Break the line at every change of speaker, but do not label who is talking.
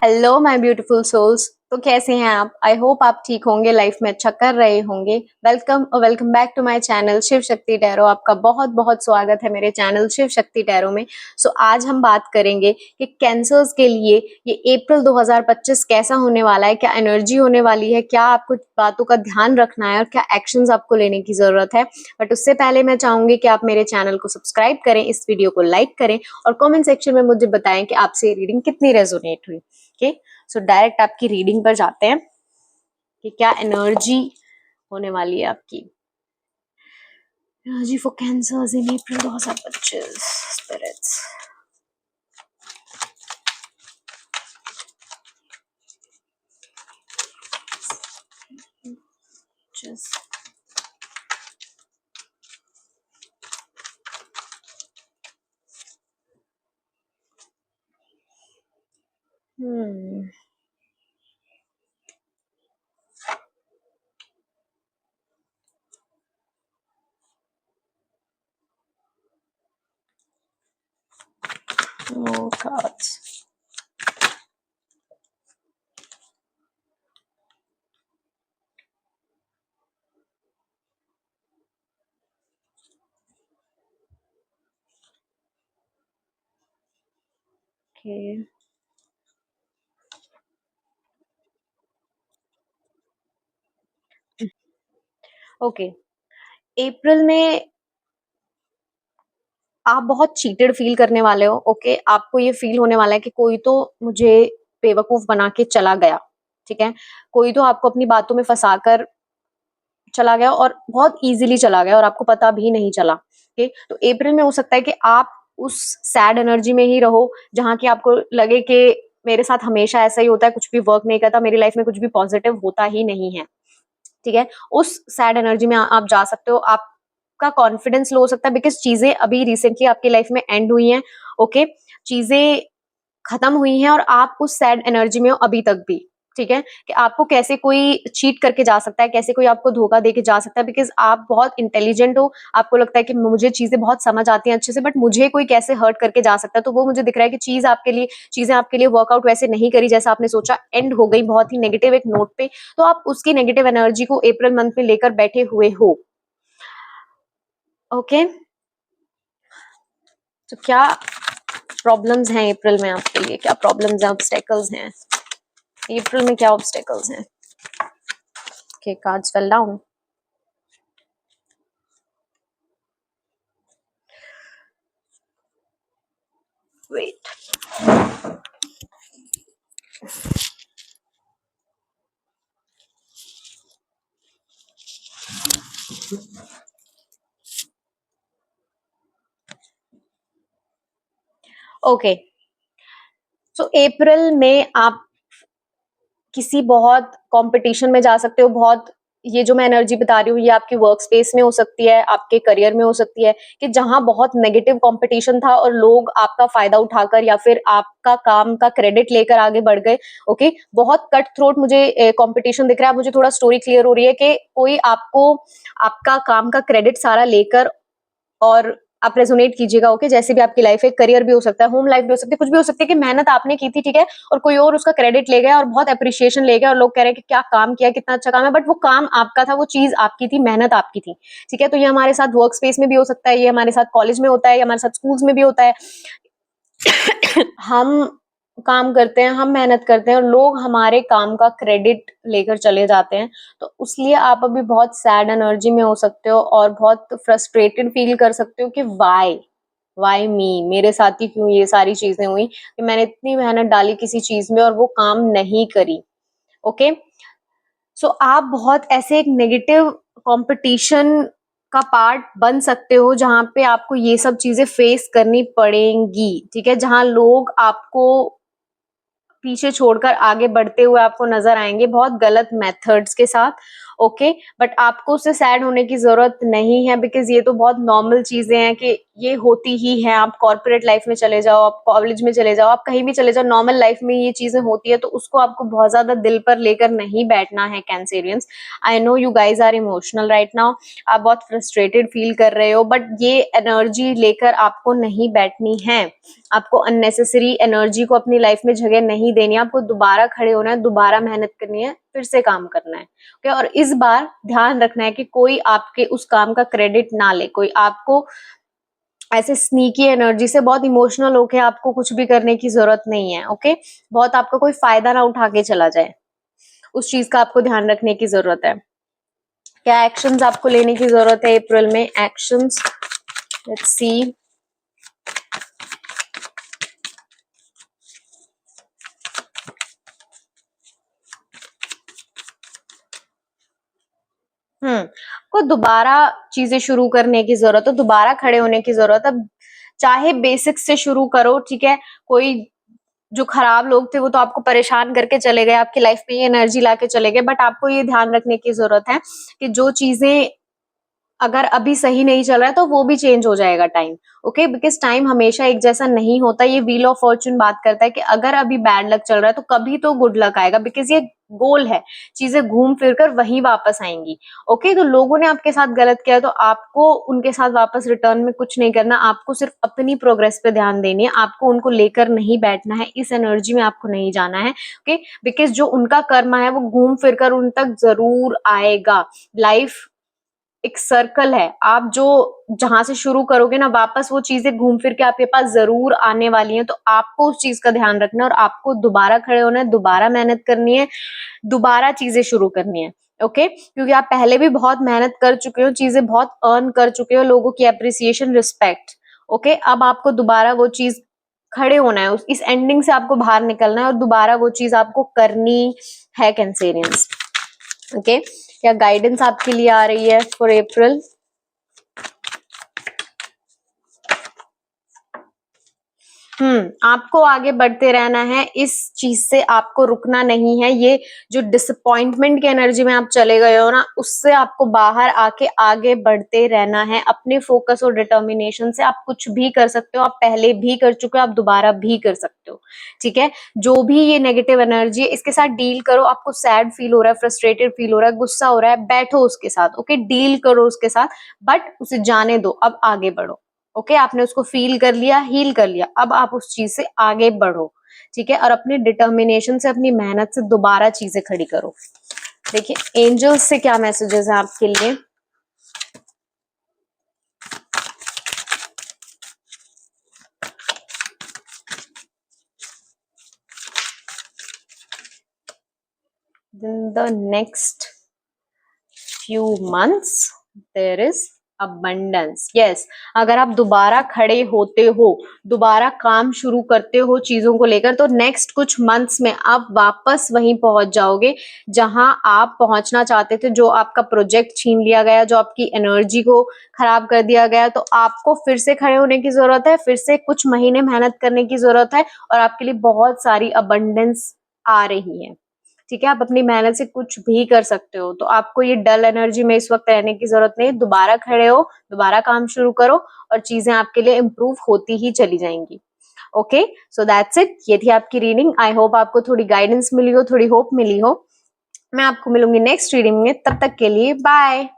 Hello my beautiful souls. तो कैसे हैं आप? आई होप आप ठीक होंगे, लाइफ में अच्छा कर रहे होंगे। Welcome back to my channel Shiv Shakti tarot. आपका बहुत बहुत स्वागत है मेरे चैनल शिव शक्ति टैरो में। आज हम बात करेंगे कि कैंसर्स के लिए ये अप्रैल 2025 कैसा होने वाला है, क्या एनर्जी होने वाली है, क्या आपको बातों का ध्यान रखना है और क्या एक्शंस आपको लेने की जरूरत है। बट उससे पहले मैं चाहूंगी कि आप मेरे चैनल को सब्सक्राइब करें, इस वीडियो को लाइक करें और कॉमेंट सेक्शन में मुझे बताएं कि आपसे रीडिंग कितनी रेजोनेट हुई। ओके, सो डायरेक्ट आपकी रीडिंग पर जाते हैं कि क्या एनर्जी होने वाली है आपकी। Energy for cancers in April 2025 spirits. Oh God. Okay. Okay, April में आप बहुत चीटेड फील करने वाले हो। ओके, आपको ये फील होने वाला है कि कोई तो मुझे बेवकूफ बना के चला गया। ठीक है, कोई तो आपको अपनी बातों में फंसाकर चला गया और बहुत इजीली चला गया और आपको पता भी नहीं चला। ओके, तो अप्रैल में हो सकता है कि आप उस सैड एनर्जी में ही रहो जहां की आपको लगे कि मेरे साथ हमेशा ऐसा ही होता है, कुछ भी वर्क नहीं करता, मेरी लाइफ में कुछ भी पॉजिटिव होता ही नहीं है। ठीक है, उस सैड एनर्जी में आप जा सकते हो। आपका कॉन्फिडेंस लो हो सकता है बिकॉज चीजें अभी रिसेंटली आपकी लाइफ में एंड हुई हैं। ओके, चीजें खत्म हुई हैं और आप उस सैड एनर्जी में हो अभी तक भी। ठीक है, कि आपको कैसे कोई चीट करके जा सकता है, कैसे कोई आपको धोखा देके जा सकता है, बिकॉज आप बहुत इंटेलिजेंट हो। आपको लगता है कि मुझे चीजें बहुत समझ आती हैं अच्छे से, बट मुझे कोई कैसे हर्ट करके जा सकता है। तो वो मुझे दिख रहा है कि चीजें आपके लिए वर्कआउट वैसे नहीं करी जैसा आपने सोचा, एंड हो गई बहुत ही नेगेटिव एक नोट पे। तो आप उसकी नेगेटिव एनर्जी को अप्रैल मंथ में लेकर बैठे हुए हो। ओके, तो क्या प्रॉब्लम्स हैं अप्रैल में आपके लिए? क्या प्रॉब्लम्स हैं, ऑब्स्टेकल्स हैं अप्रैल में? क्या ऑब्स्टेकल्स हैं? Okay, cards fell down. Wait. Okay, so April में आप किसी बहुत कंपटीशन में जा सकते हो। बहुत, ये जो मैं एनर्जी बता रही हूँ ये आपके वर्क स्पेस में हो सकती है, आपके करियर में हो सकती है, कि जहां बहुत नेगेटिव कंपटीशन था और लोग आपका फायदा उठाकर या फिर आपका काम का क्रेडिट लेकर आगे बढ़ गए। ओके, बहुत कट थ्रोट मुझे कंपटीशन दिख रहा है। मुझे थोड़ा स्टोरी क्लियर हो रही है कि कोई आपको आपका काम का क्रेडिट सारा लेकर, और आप रेजोनेट कीजिएगा। ओके, जैसे भी आपकी लाइफ है, करियर भी हो सकता है, होम लाइफ भी हो सकती है, कुछ भी हो सकती है कि मेहनत आपने की थी, ठीक है, और कोई और उसका क्रेडिट ले गया और बहुत अप्रिशिएशन ले गया और लोग कह रहे हैं कि क्या काम किया, कितना अच्छा काम है, बट वो काम आपका था, वो चीज आपकी थी, मेहनत आपकी थी। ठीक है, तो ये हमारे साथ वर्क स्पेस में भी हो सकता है, ये हमारे साथ कॉलेज में होता है, ये हमारे साथ स्कूल्स में भी होता है। हम काम करते हैं, हम मेहनत करते हैं और लोग हमारे काम का क्रेडिट लेकर चले जाते हैं। तो उसलिए आप अभी बहुत सैड एनर्जी में हो सकते हो और बहुत फ्रस्ट्रेटेड फील कर सकते हो कि वाई मी, मेरे साथ ही क्यों ये सारी चीजें हुई, कि मैंने इतनी मेहनत डाली किसी चीज में और वो काम नहीं करी। ओके, सो आप बहुत ऐसे एक नेगेटिव कंपटीशन का पार्ट बन सकते हो जहां पे आपको ये सब चीजें फेस करनी पड़ेंगी। ठीक है, जहां लोग आपको पीछे छोड़कर आगे बढ़ते हुए आपको नजर आएंगे बहुत गलत मेथड्स के साथ। ओके, बट आपको उससे सैड होने की जरूरत नहीं है, बिकॉज ये तो बहुत नॉर्मल चीजें हैं कि ये होती ही है। आप कॉर्पोरेट लाइफ में चले जाओ, आप कॉलेज में चले जाओ, आप कहीं भी चले जाओ, नॉर्मल लाइफ में ये चीजें होती है, तो उसको आपको बहुत ज्यादा दिल पर लेकर नहीं बैठना है Cancerians. I know you guys are emotional right now, आप बहुत फ्रस्ट्रेटेड फील कर रहे हो, बट ये एनर्जी लेकर आपको नहीं बैठनी है। आपको अननेसेसरी एनर्जी को अपनी लाइफ में जगह नहीं देनी है। आपको दोबारा खड़े होना है, दोबारा मेहनत करनी है, फिर से काम करना है। ओके, और इस बार ध्यान रखना है कि कोई आपके उस काम का क्रेडिट ना ले, कोई आपको ऐसे स्नीकी एनर्जी से बहुत इमोशनल होके आपको कुछ भी करने की जरूरत नहीं है। ओके, बहुत आपका कोई फायदा ना उठा के चला जाए, उस चीज का आपको ध्यान रखने की जरूरत है। क्या एक्शंस आपको लेने की जरूरत है अप्रैल में? Actions, let's see. को दोबारा चीजें शुरू करने की जरूरत है, दोबारा खड़े होने की जरूरत है। चाहे बेसिक से शुरू करो, ठीक है। कोई जो खराब लोग थे वो तो आपको परेशान करके चले गए, आपकी लाइफ में ये एनर्जी लाके चले गए, बट आपको ये ध्यान रखने की जरूरत है कि जो चीजें अगर अभी सही नहीं चल रहा है तो वो भी चेंज हो जाएगा टाइम। ओके, बिकॉज टाइम हमेशा एक जैसा नहीं होता। ये व्हील ऑफ फॉर्चून बात करता है कि अगर अभी बैड लक चल रहा है तो कभी तो गुड लक आएगा, बिकॉज ये गोल है, चीजें घूम फिर कर वहीं वापस आएंगी। ओके, तो लोगों ने आपके साथ गलत किया तो आपको उनके साथ वापस रिटर्न में कुछ नहीं करना, आपको सिर्फ अपनी प्रोग्रेस पे ध्यान देनी है। आपको उनको लेकर नहीं बैठना है, इस एनर्जी में आपको नहीं जाना है। ओके, बिकॉज जो उनका कर्म है वो घूम फिर कर उन तक जरूर आएगा। लाइफ एक सर्कल है, आप जो जहां से शुरू करोगे ना, वापस वो चीजें घूम फिर के आपके पास जरूर आने वाली हैं। तो आपको उस चीज का ध्यान रखना है और आपको दोबारा खड़े होना है, दोबारा मेहनत करनी है, दोबारा चीजें शुरू करनी है। ओके, क्योंकि आप पहले भी बहुत मेहनत कर चुके हो, चीजें बहुत अर्न कर चुके हो, लोगों की अप्रिसिएशन, रिस्पेक्ट। ओके, अब आपको दोबारा वो चीज खड़े होना है, इस एंडिंग से आपको बाहर निकलना है और दोबारा वो चीज आपको करनी है कैंसेरियंस। ओके, क्या गाइडेंस आपके लिए आ रही है फॉर अप्रैल? आपको आगे बढ़ते रहना है, इस चीज से आपको रुकना नहीं है। ये जो डिसअपॉइंटमेंट की एनर्जी में आप चले गए हो ना, उससे आपको बाहर आके आगे बढ़ते रहना है। अपने फोकस और डिटर्मिनेशन से आप कुछ भी कर सकते हो, आप पहले भी कर चुके हो, आप दोबारा भी कर सकते हो। ठीक है, जो भी ये नेगेटिव एनर्जी है इसके साथ डील करो। आपको सैड फील हो रहा है, फ्रस्ट्रेटेड फील हो रहा है, गुस्सा हो रहा है, बैठो उसके साथ। ओके, डील करो उसके साथ, बट उसे जाने दो, अब आगे बढ़ो। ओके, आपने उसको फील कर लिया, हील कर लिया, अब आप उस चीज से आगे बढ़ो। ठीक है, और अपनी डिटर्मिनेशन से, अपनी मेहनत से दोबारा चीजें खड़ी करो। देखिए एंजल्स से क्या मैसेजेस हैं आपके लिए। In the next few months there is abundance. yes, अगर आप दोबारा खड़े होते हो, दोबारा काम शुरू करते हो चीजों को लेकर, तो नेक्स्ट कुछ मंथ्स में आप वापस वहीं पहुंच जाओगे जहां आप पहुंचना चाहते थे। जो आपका प्रोजेक्ट छीन लिया गया, जो आपकी एनर्जी को खराब कर दिया गया, तो आपको फिर से खड़े होने की जरूरत है, फिर से कुछ महीने मेहनत करने की जरूरत है, और आपके लिए बहुत सारी अबंडेंस आ रही है। ठीक है, आप अपनी मेहनत से कुछ भी कर सकते हो, तो आपको ये डल एनर्जी में इस वक्त रहने की जरूरत नहीं। दोबारा खड़े हो, दोबारा काम शुरू करो, और चीजें आपके लिए इम्प्रूव होती ही चली जाएंगी। Okay, so that's it. ये थी आपकी रीडिंग। आई होप आपको थोड़ी गाइडेंस मिली हो, थोड़ी होप मिली हो। मैं आपको मिलूंगी नेक्स्ट रीडिंग में, तब तक के लिए बाय।